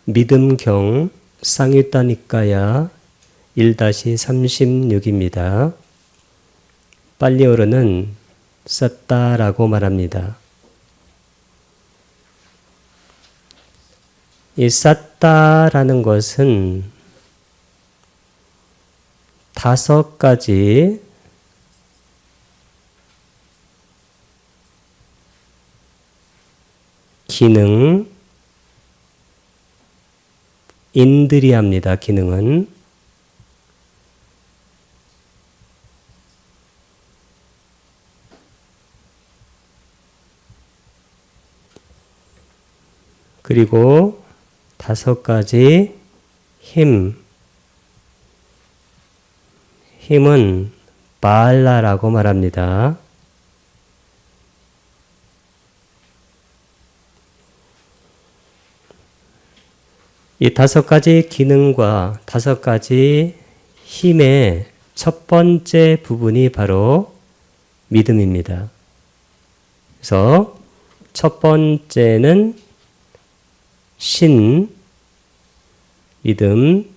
믿음경 쌍유따니까야 1-36입니다. 빨리어로는 쌌다라고 말합니다. 이 쌌다라는 것은 5가지 기능, 인드리아입니다. 기능은. 그리고 5가지 힘. 힘은 바알라라고 말합니다. 이 5가지 기능과 5가지 힘의 첫 번째 부분이 바로 믿음입니다. 그래서 첫 번째는 신, 믿음,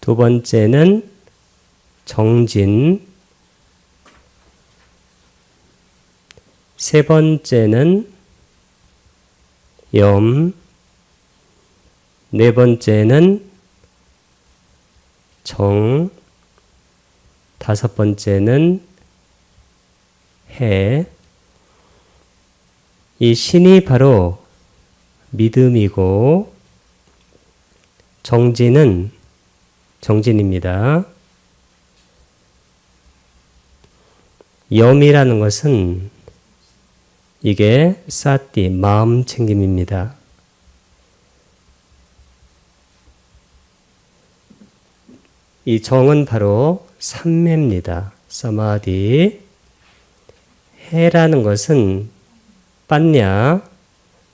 두 번째는 정진, 세 번째는 염, 네 번째는 정, 5번째는 해. 이 신이 바로 믿음이고 정진은 정진입니다. 염이라는 것은 이게 사띠, 마음 챙김입니다. 이 정은 바로 삼매입니다. 사마디. 해라는 것은 빠냐,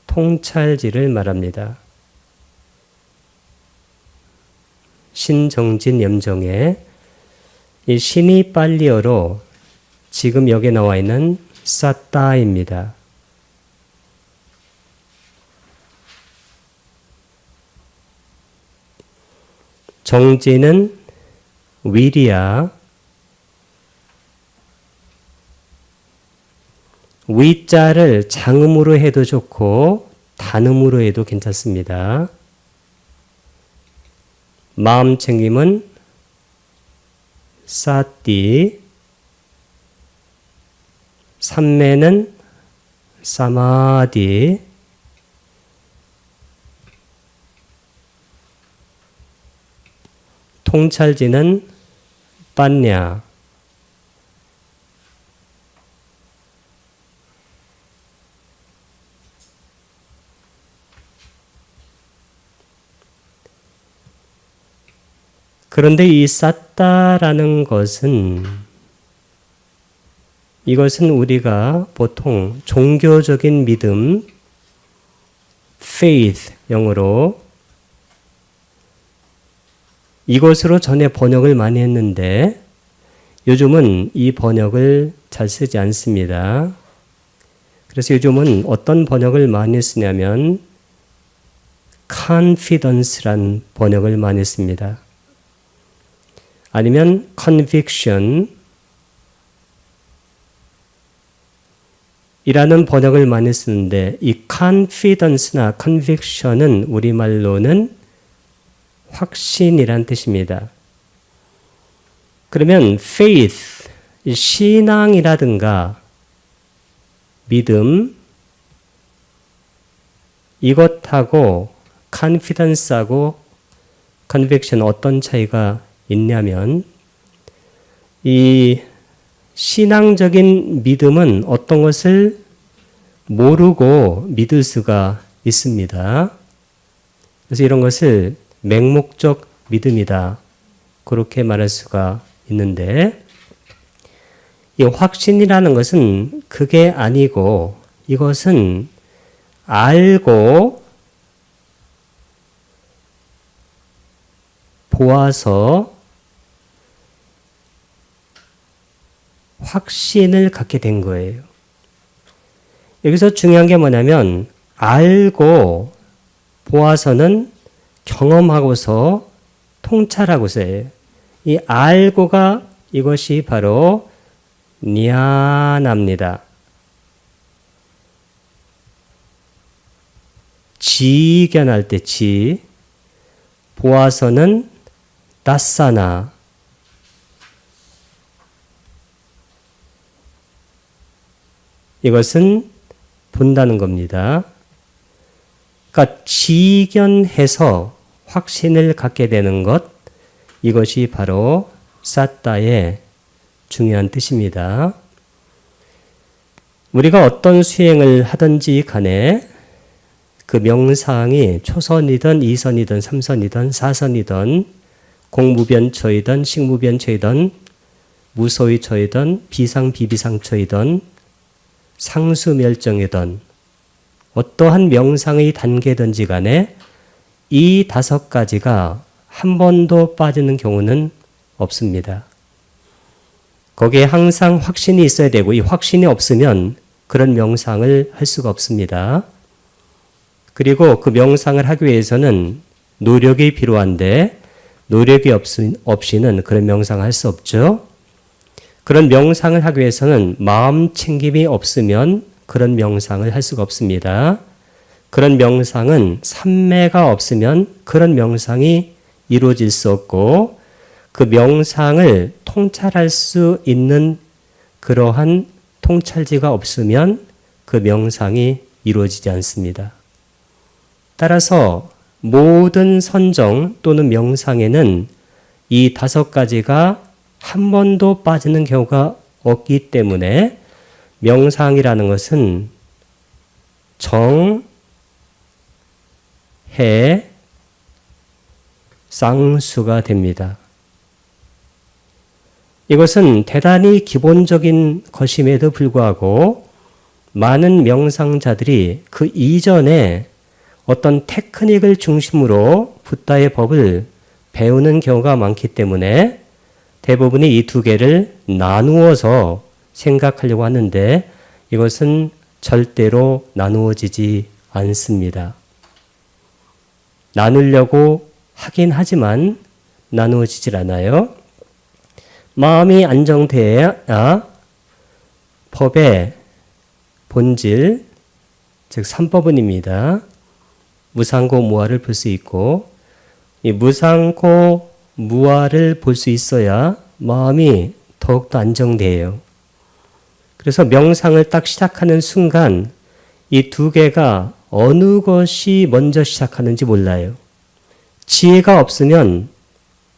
통찰지를 말합니다. 신정진 염정에 이 신이 빨리어로 지금 여기에 나와 있는 사따입니다. 정진은 위리야. 위자를 장음으로 해도 좋고 단음으로 해도 괜찮습니다. 마음 챙김은 사띠, 삼매는 사마디, 통찰지는 빠냐, 그런데 이 쌌다라는 것은 이것은 우리가 보통 종교적인 믿음, faith 영어로 이것으로 전에 번역을 많이 했는데 요즘은 이 번역을 잘 쓰지 않습니다. 그래서 요즘은 어떤 번역을 많이 쓰냐면 confidence란 번역을 많이 씁니다. 아니면 conviction 이라는 번역을 많이 쓰는데 이 confidence나 conviction은 우리말로는 확신이란 뜻입니다. 그러면 faith, 신앙이라든가 믿음 이것하고 confidence하고 conviction 어떤 차이가 있냐면 이 신앙적인 믿음은 어떤 것을 모르고 믿을 수가 있습니다. 그래서 이런 것을 맹목적 믿음이다. 그렇게 말할 수가 있는데 이 확신이라는 것은 그게 아니고 이것은 알고 보아서 확신을 갖게 된 거예요. 여기서 중요한 게 뭐냐면 알고 보아서는 경험하고서 통찰하고서예요. 이 알고가 이것이 바로 냐나입니다. 지견할 때 지, 보아서는 다사나, 이것은 본다는 겁니다. 그러니까 지견해서 확신을 갖게 되는 것, 이것이 바로 사타의 중요한 뜻입니다. 우리가 어떤 수행을 하든지 간에 그 명상이 초선이든 이선이든 삼선이든 사선이든 공무변초이든 식무변초이든 무소위초이든 비상비비상초이든 상수멸정이든 어떠한 명상의 단계든지 간에 이 5가지가 한 번도 빠지는 경우는 없습니다. 거기에 항상 확신이 있어야 되고 이 확신이 없으면 그런 명상을 할 수가 없습니다. 그리고 그 명상을 하기 위해서는 노력이 필요한데 노력이 없이는 그런 명상을 할 수 없죠. 그런 명상을 하기 위해서는 마음 챙김이 없으면 그런 명상을 할 수가 없습니다. 그런 명상은 삼매가 없으면 그런 명상이 이루어질 수 없고 그 명상을 통찰할 수 있는 그러한 통찰지가 없으면 그 명상이 이루어지지 않습니다. 따라서 모든 선정 또는 명상에는 이 5가지가 한 번도 빠지는 경우가 없기 때문에 명상이라는 것은 정, 해, 쌍수가 됩니다. 이것은 대단히 기본적인 것임에도 불구하고 많은 명상자들이 그 이전에 어떤 테크닉을 중심으로 붓다의 법을 배우는 경우가 많기 때문에 대부분이 이 2개를 나누어서 생각하려고 하는데 이것은 절대로 나누어지지 않습니다. 나누려고 하긴 하지만 나누어지질 않아요. 마음이 안정돼야 법의 본질, 즉 3법은입니다. 무상고 무아를 볼 수 있고 이 무상고 무아를 볼 수 있어야 마음이 더욱더 안정돼요. 그래서 명상을 딱 시작하는 순간 이 2개가 어느 것이 먼저 시작하는지 몰라요. 지혜가 없으면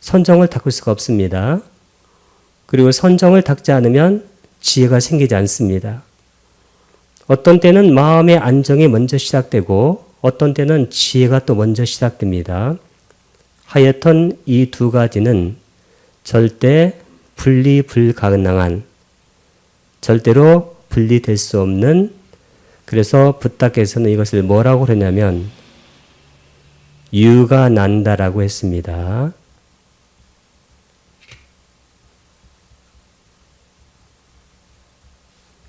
선정을 닦을 수가 없습니다. 그리고 선정을 닦지 않으면 지혜가 생기지 않습니다. 어떤 때는 마음의 안정이 먼저 시작되고 어떤 때는 지혜가 또 먼저 시작됩니다. 하여튼 이 2가지는 절대 분리 불가능한, 절대로 분리될 수 없는, 그래서 붓다께서는 이것을 뭐라고 그러냐면 유가난다라고 했습니다.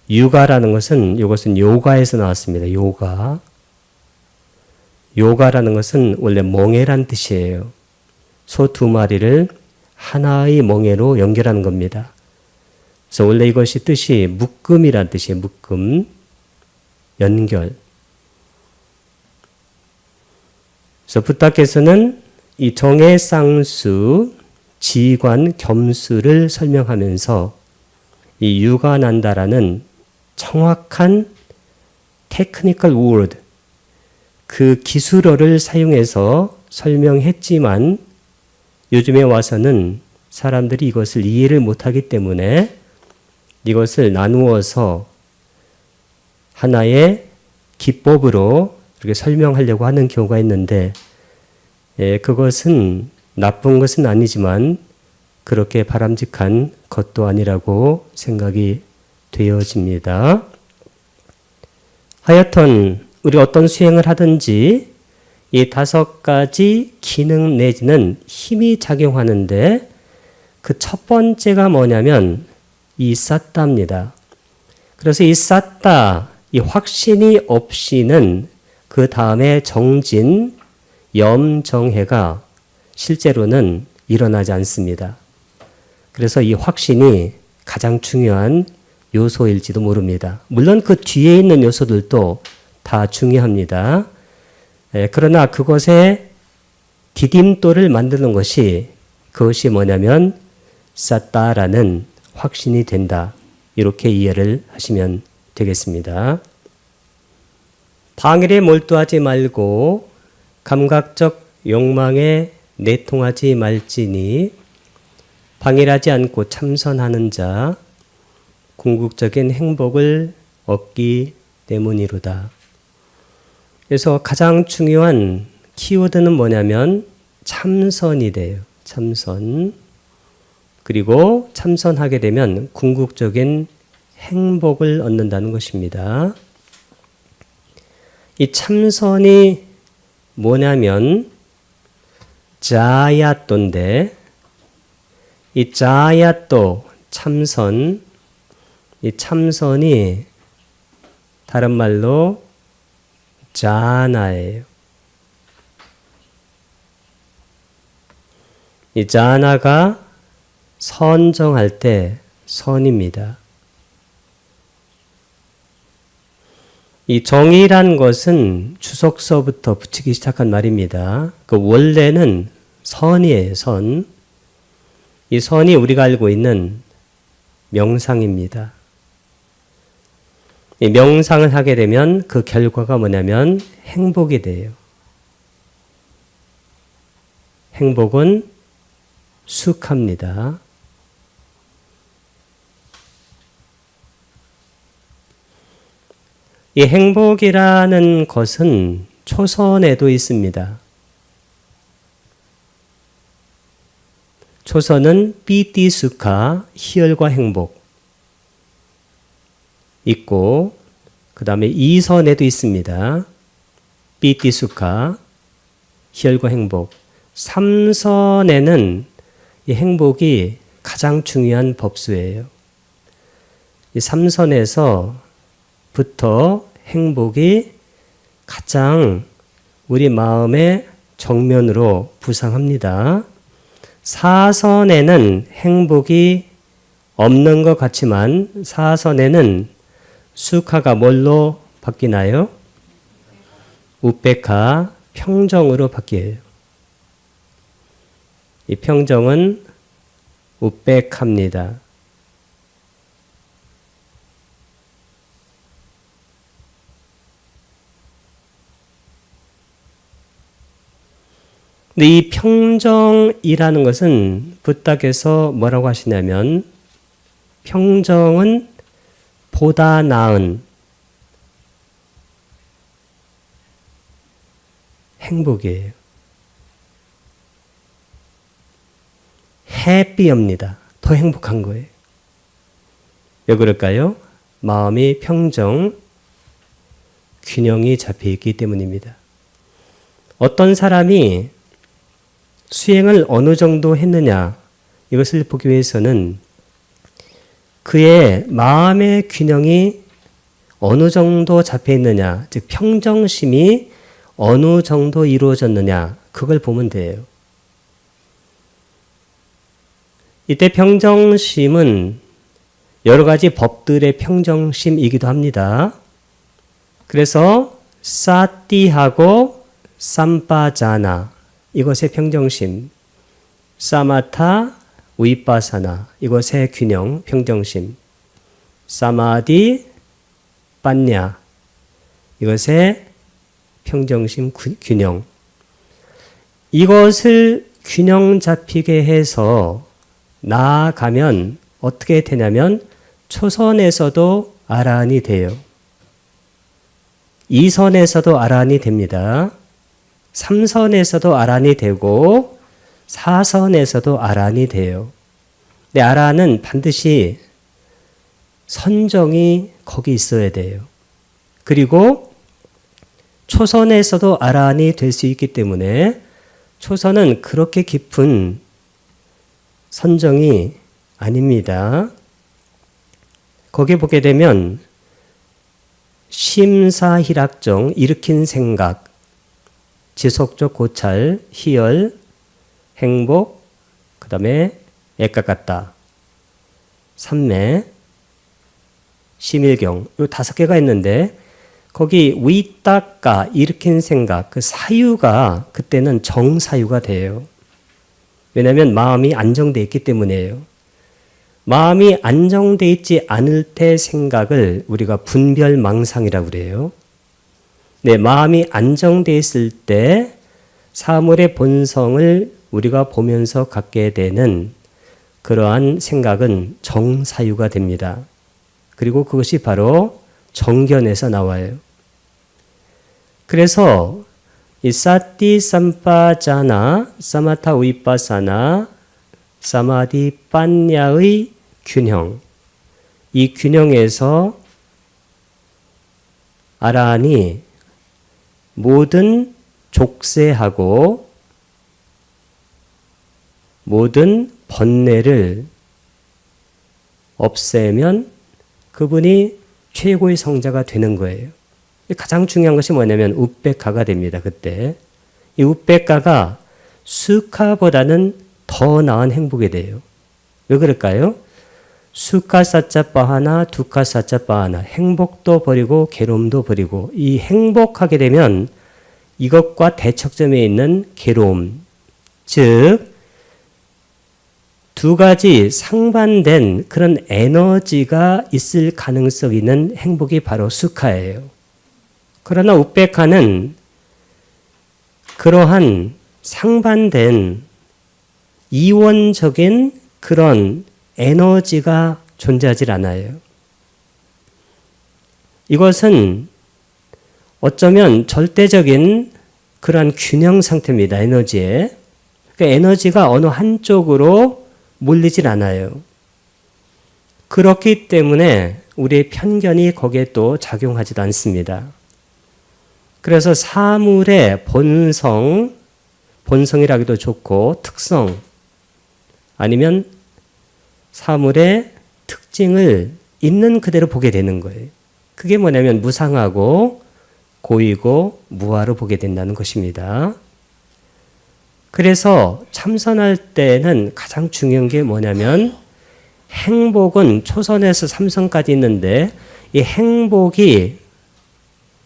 유가라는 것은 이것은 요가에서 나왔습니다. 요가. 요가라는 것은 원래 멍에란 뜻이에요. 소 2마리를 하나의 멍에로 연결하는 겁니다. 그래서 원래 이것이 뜻이 묶음이란 뜻이에요. 묶음, 연결. 그래서 붓다께서는 이 정의 쌍수, 지관, 겸수를 설명하면서 이 유가난다라는 정확한 테크니컬 워드, 그 기술어를 사용해서 설명했지만 요즘에 와서는 사람들이 이것을 이해를 못하기 때문에 이것을 나누어서 하나의 기법으로 이렇게 설명하려고 하는 경우가 있는데 그것은 나쁜 것은 아니지만 그렇게 바람직한 것도 아니라고 생각이 되어집니다. 하여튼 우리 어떤 수행을 하든지 이 5가지 기능 내지는 힘이 작용하는데 그 첫 번째가 뭐냐면 이 사타입니다. 그래서 이 사타, 이 확신이 없이는 그 다음에 정진, 염정해가 실제로는 일어나지 않습니다. 그래서 이 확신이 가장 중요한 요소일지도 모릅니다. 물론 그 뒤에 있는 요소들도 다 중요합니다. 그러나 그것의 디딤돌을 만드는 것이 그것이 뭐냐면 쌌다라는 확신이 된다. 이렇게 이해를 하시면 되겠습니다. 방일에 몰두하지 말고 감각적 욕망에 내통하지 말지니 방일하지 않고 참선하는 자 궁극적인 행복을 얻기 때문이로다. 그래서 가장 중요한 키워드는 뭐냐면 참선이 돼요. 참선. 그리고 참선하게 되면 궁극적인 행복을 얻는다는 것입니다. 이 참선이 뭐냐면 자야또인데 이 자야또 참선, 이 참선이 다른 말로 자나예요. 이 자나가 선정할 때 선입니다. 이 정이란 것은 주석서부터 붙이기 시작한 말입니다. 그 원래는 선이에요. 선. 이 선이 우리가 알고 있는 명상입니다. 이 명상을 하게 되면 그 결과가 뭐냐면 행복이 돼요. 행복은 수합니다. 이 행복이라는 것은 초선에도 있습니다. 초선은 삐띠수카, 희열과 행복 있고 그 다음에 이선에도 있습니다. 삐띠수카, 희열과 행복. 3선에는 이 행복이 가장 중요한 법수예요. 이 3선에서부터 행복이 가장 우리 마음의 정면으로 부상합니다. 4선에는 행복이 없는 것 같지만 4선에는 수카가 뭘로 바뀌나요? 우페카, 평정으로 바뀌어요. 이 평정은 우백합니다. 근데 이 평정이라는 것은 부탁에서 뭐라고 하시냐면 평정은 보다 나은 행복이에요. 해피합니다. 더 행복한 거예요. 왜 그럴까요? 마음이 평정, 균형이 잡혀 있기 때문입니다. 어떤 사람이 수행을 어느 정도 했느냐 이것을 보기 위해서는 그의 마음의 균형이 어느 정도 잡혀 있느냐, 즉 평정심이 어느 정도 이루어졌느냐 그걸 보면 돼요. 이때 평정심은 여러 가지 법들의 평정심이기도 합니다. 그래서 사띠하고 삼빠자나 이것의 평정심, 사마타, 위파사나 이것의 균형, 평정심, 사마디, 빠냐 이것의 평정심, 균형. 이것을 균형 잡히게 해서 나아가면 어떻게 되냐면 초선에서도 아라한이 돼요. 2선에서도 아라한이 됩니다. 3선에서도 아라한이 되고 4선에서도 아라한이 돼요. 근데 아라한은 반드시 선정이 거기 있어야 돼요. 그리고 초선에서도 아라한이 될 수 있기 때문에 초선은 그렇게 깊은 선정이 아닙니다. 거기 보게 되면 심사희락정, 일으킨 생각, 지속적 고찰, 희열, 행복, 그 다음에 애가 같다, 삼매, 심일경, 요 5개가 있는데 거기 위딱가, 일으킨 생각, 그 사유가 그때는 정사유가 돼요. 왜냐하면 마음이 안정되어 있기 때문이에요. 마음이 안정되어 있지 않을 때 생각을 우리가 분별망상이라고 그래요. 네, 마음이 안정되어 있을 때 사물의 본성을 우리가 보면서 갖게 되는 그러한 생각은 정사유가 됩니다. 그리고 그것이 바로 정견에서 나와요. 그래서 이 사티 삼파자나 사마타 위파사나 사마디 판냐의 균형, 이 균형에서 아라한이 모든 족쇄하고 모든 번뇌를 없애면 그분이 최고의 성자가 되는 거예요. 가장 중요한 것이 뭐냐면 우백가가 됩니다. 그때 이 우백가가 수카보다는 더 나은 행복이 돼요. 왜 그럴까요? 수카사짜빠하나 두카사짜빠하나, 행복도 버리고 괴로움도 버리고, 이 행복하게 되면 이것과 대척점에 있는 괴로움, 즉 두 가지 상반된 그런 에너지가 있을 가능성이 있는 행복이 바로 수카예요. 그러나 우백카는 그러한 상반된 이원적인 그런 에너지가 존재하지 않아요. 이것은 어쩌면 절대적인 그러한 균형 상태입니다. 에너지에. 그 에너지가 어느 한쪽으로 몰리질 않아요. 그렇기 때문에 우리의 편견이 거기에 또 작용하지도 않습니다. 그래서 사물의 본성, 본성이라기도 좋고 특성, 아니면 사물의 특징을 있는 그대로 보게 되는 거예요. 그게 뭐냐면 무상하고 고이고 무아로 보게 된다는 것입니다. 그래서 참선할 때는 가장 중요한 게 뭐냐면 행복은 초선에서 삼선까지 있는데 이 행복이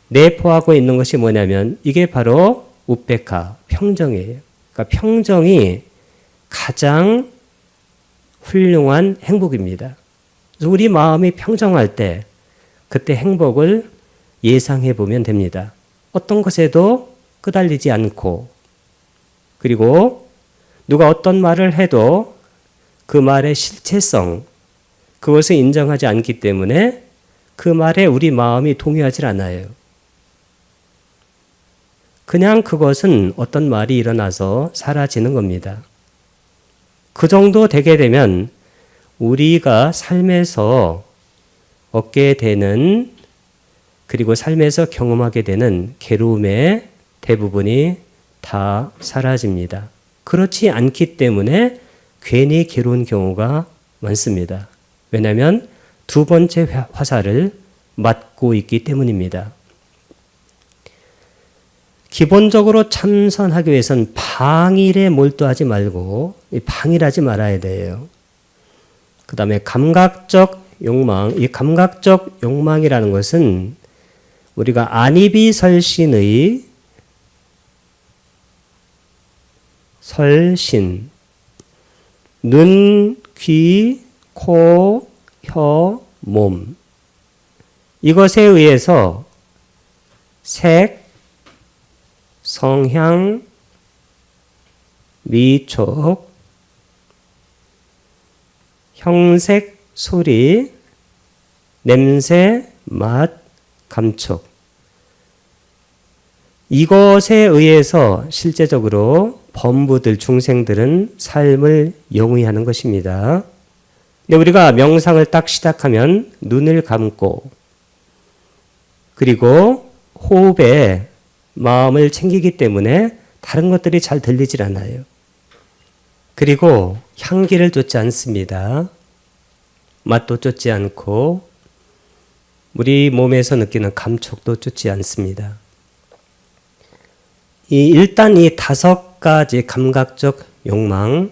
내포하고 있는 것이 뭐냐면 이게 바로 우페카, 평정이에요. 그러니까 평정이 가장 훌륭한 행복입니다. 그래서 우리 마음이 평정할 때 그때 행복을 예상해 보면 됩니다. 어떤 것에도 끄달리지 않고, 그리고 누가 어떤 말을 해도 그 말의 실체성, 그것을 인정하지 않기 때문에 그 말에 우리 마음이 동요하지 않아요. 그냥 그것은 어떤 말이 일어나서 사라지는 겁니다. 그 정도 되게 되면 우리가 삶에서 얻게 되는, 그리고 삶에서 경험하게 되는 괴로움의 대부분이 다 사라집니다. 그렇지 않기 때문에 괜히 괴로운 경우가 많습니다. 왜냐하면 두 번째 화살을 맞고 있기 때문입니다. 기본적으로 참선하기 위해서는 방일에 몰두하지 말고 방일하지 말아야 돼요. 그 다음에 감각적 욕망, 이 감각적 욕망이라는 것은 우리가 안이비설신의 설신, 눈, 귀, 코, 혀, 몸, 이것에 의해서 색, 성향, 미촉, 형색, 소리, 냄새, 맛, 감촉, 이것에 의해서 실제적으로 범부들, 중생들은 삶을 영위하는 것입니다. 근데 우리가 명상을 딱 시작하면 눈을 감고, 그리고 호흡에 마음을 챙기기 때문에 다른 것들이 잘 들리질 않아요. 그리고 향기를 쫓지 않습니다. 맛도 쫓지 않고 우리 몸에서 느끼는 감촉도 쫓지 않습니다. 일단 이 5가지 감각적 욕망,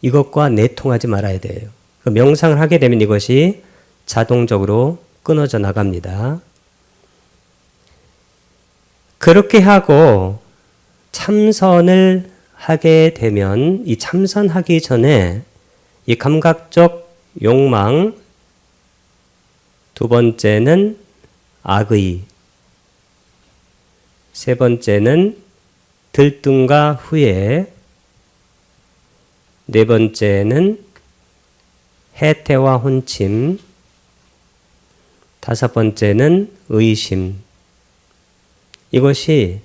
이것과 내통하지 말아야 돼요. 명상을 하게 되면 이것이 자동적으로 끊어져 나갑니다. 그렇게 하고 참선을 하게 되면 이 참선하기 전에 이 감각적 욕망, 두 번째는 악의, 세 번째는 들뜸과 후회, 네 번째는 해태와 혼침, 다섯 번째는 의심. 이것이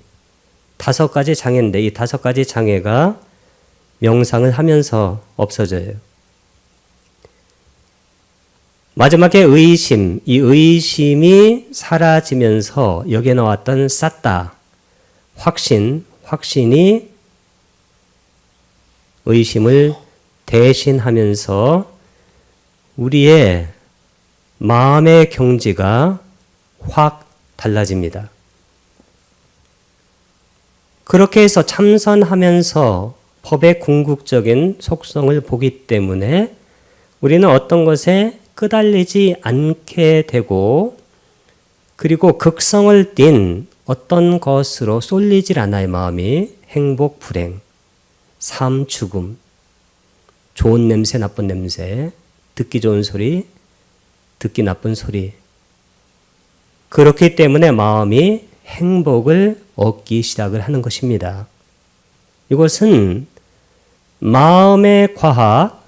5가지 장애인데 이 5가지 장애가 명상을 하면서 없어져요. 마지막에 의심, 이 의심이 사라지면서 여기에 나왔던 쌌다, 확신이 의심을 대신하면서 우리의 마음의 경지가 확 달라집니다. 그렇게 해서 참선하면서 법의 궁극적인 속성을 보기 때문에 우리는 어떤 것에 끄달리지 않게 되고, 그리고 극성을 띤 어떤 것으로 쏠리질 않아요. 마음이 행복, 불행, 삶, 죽음, 좋은 냄새, 나쁜 냄새, 듣기 좋은 소리, 듣기 나쁜 소리. 그렇기 때문에 마음이 행복을 얻기 시작을 하는 것입니다. 이것은 마음의 과학,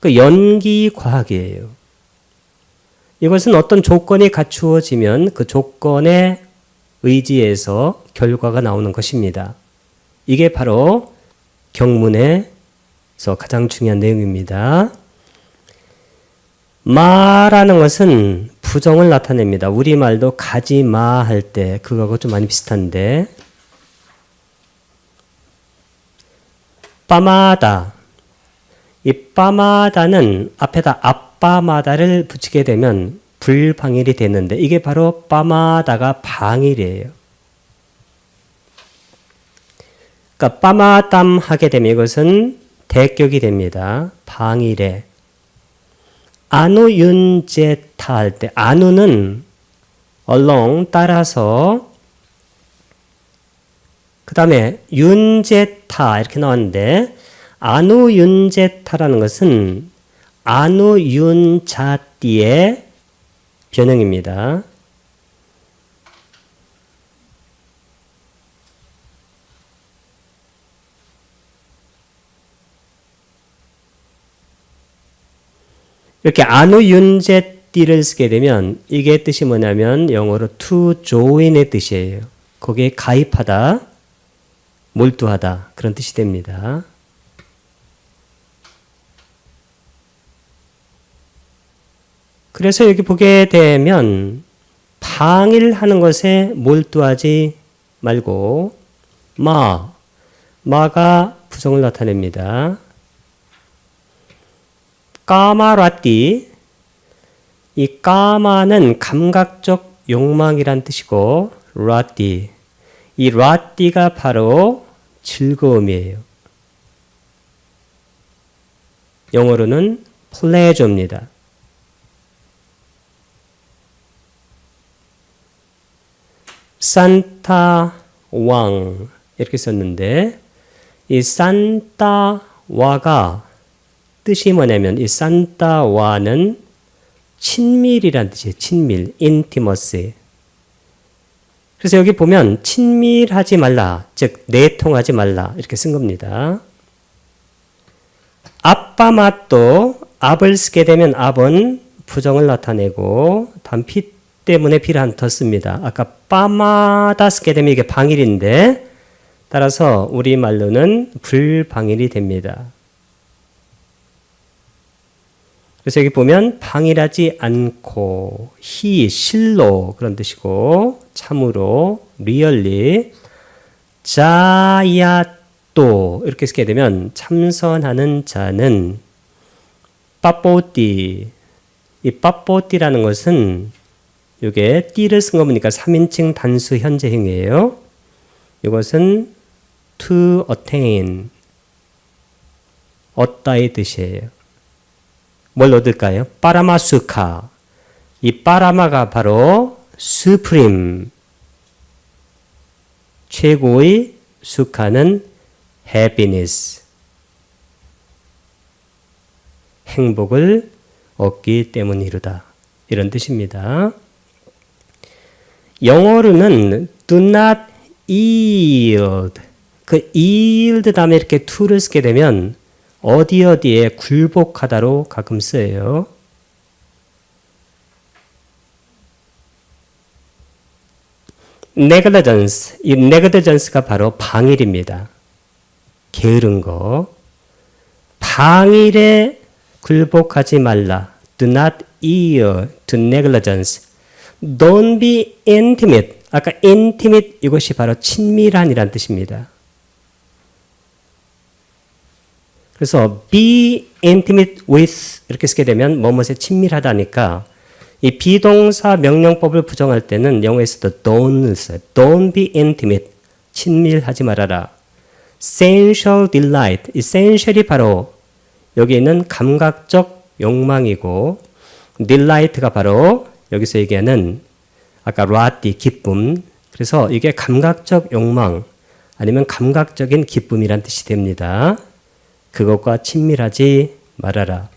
그 연기 과학이에요. 이것은 어떤 조건이 갖추어지면 그 조건에 의지해서 결과가 나오는 것입니다. 이게 바로 경문에서 가장 중요한 내용입니다. 마라는 것은 부정을 나타냅니다. 우리말도 가지마 할 때 그거하고 좀 많이 비슷한데, 빠마다, 이 빠마다는 앞에다 아빠마다를 붙이게 되면 불방일이 되는데 이게 바로 빠마다가 방일이에요. 그러니까 빠마담 하게 되면 이것은 대격이 됩니다. 방일에. 아누윤제타 할 때 아누는 얼렁 따라서, 그 다음에 윤제타 이렇게 나왔는데 아누윤제타라는 것은 아누윤자띠의 변형입니다. 이렇게 아누윤제띠를 쓰게 되면 이게 뜻이 뭐냐면 영어로 to join의 뜻이에요. 거기에 가입하다, 몰두하다 그런 뜻이 됩니다. 그래서 여기 보게 되면 방일하는 것에 몰두하지 말고 마가 부정을 나타냅니다. 까마라띠, 이 까마는 감각적 욕망이란 뜻이고 라띠, 이 라띠가 바로 즐거움이에요. 영어로는 pleasure입니다. 산타 왕 이렇게 썼는데 이 산타와가 뜻이 뭐냐면 이 산타와는 친밀이란 뜻이에요. 친밀, intimacy. 그래서 여기 보면 친밀하지 말라, 즉 내통하지 말라 이렇게 쓴 겁니다. 아빠 맛도 압을 쓰게 되면 압은 부정을 나타내고 단피 때문에 비를 한 더 씁니다. 아까 빠마다 쓰게 되면 이게 방일인데 따라서 우리말로는 불방일이 됩니다. 그래서 여기 보면 방일하지 않고 실로 그런 뜻이고 참으로 리얼리 자야또 이렇게 쓰게 되면 참선하는 자는 빠뽀띠, 이 빠뽀띠라는 것은 이게 띠를 쓴 거 보니까 3인칭 단수 현재형이에요. 이것은 to attain, 얻다의 뜻이에요. 뭘 얻을까요? 빠라마 수카. 이 빠라마가 바로 supreme, 최고의 수카는 happiness, 행복을 얻기 때문이로다. 이런 뜻입니다. 영어로는 do not yield. 그 yield 다음에 이렇게 to를 쓰게 되면 어디에 굴복하다로 가끔 쓰여요. negligence. 이 negligence가 바로 방일입니다. 게으른 거. 방일에 굴복하지 말라. Do not yield to negligence. Don't be intimate. 아까 intimate 이것이 바로 친밀한이란 뜻입니다. 그래서 be intimate with 이렇게 쓰게 되면 뭐뭇에 친밀하다니까 이 비동사 명령법을 부정할 때는 영어에서도 don't을 써요. Don't be intimate. 친밀하지 말아라. sensual delight. 이 sensual이 바로 여기 있는 감각적 욕망이고 delight가 바로 여기서 얘기하는 아까 라띠 기쁨. 그래서 이게 감각적 욕망 아니면 감각적인 기쁨이란 뜻이 됩니다. 그것과 친밀하지 말아라.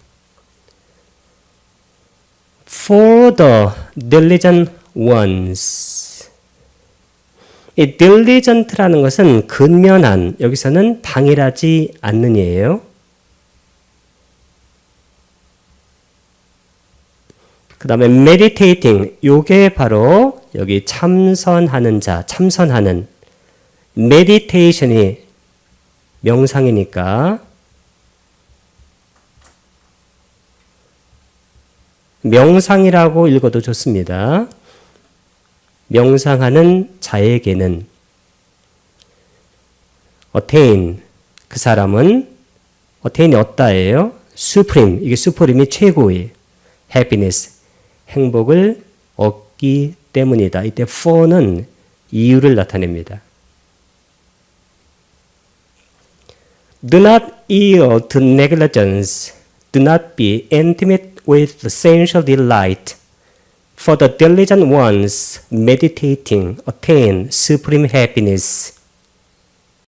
For the diligent ones. 이 diligent라는 것은 근면한, 여기서는 방일하지 않는이에요. 그 다음에 meditating, 요게 바로 여기 참선하는 자, 참선하는 meditation이 명상이니까 명상이라고 읽어도 좋습니다. 명상하는 자에게는 attain, 그 사람은 attain이 얻다예요. supreme, 이게 supreme이 최고의 happiness, 행복을 얻기 때문이다. 이때 for는 이유를 나타냅니다. Do not yield to negligence. Do not be intimate with the sensual delight. For the diligent ones meditating attain supreme happiness.